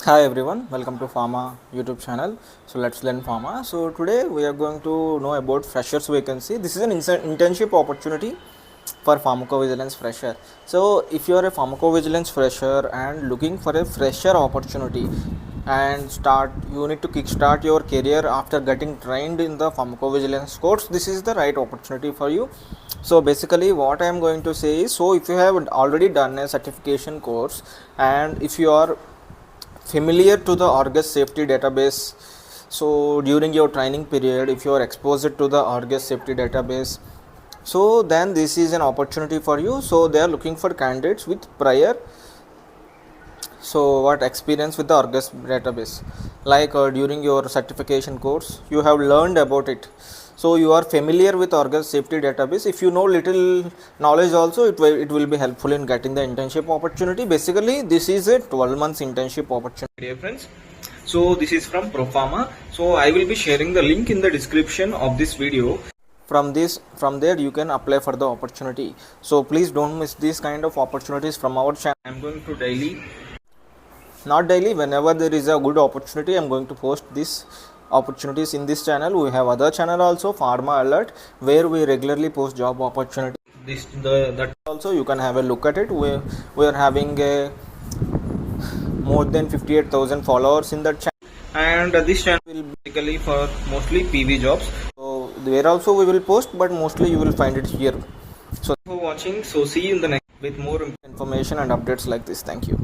Hi everyone, welcome to Pharma YouTube channel. So let's learn Pharma. So today we are going to know about freshers vacancy. This is an internship opportunity for pharmacovigilance fresher. So if you are a pharmacovigilance fresher and looking for a fresher opportunity and you need to kickstart your career after getting trained in the pharmacovigilance course, this is the right opportunity for you. So basically what I am going to say is, so if you have already done a certification course and if you are familiar to the Argus safety database, so during your training period if you are exposed to the Argus safety database, so then this is an opportunity for you. So they are looking for candidates with prior what experience with the Argus database, like during your certification course you have learned about it, so you are familiar with Argus safety database. If you know little knowledge also, it will be helpful in getting the internship opportunity. Basically this is a 12 months internship opportunity, dear friends. So this is from Pharma. So I will be sharing the link in the description of this video. From there you can apply for the opportunity. So please don't miss these kind of opportunities from our channel. I'm going to not daily, whenever there is a good opportunity I'm going to post these opportunities in this channel. We have other channel also, Pharma Alert, where we regularly post job opportunities. That also you can have a look at it. We are having a more than 58,000 followers in that channel, and this channel will be basically for mostly PV jobs. So there also we will post, but mostly you will find it here. So thank you for watching. So see you in the next with more information and updates like this. Thank you.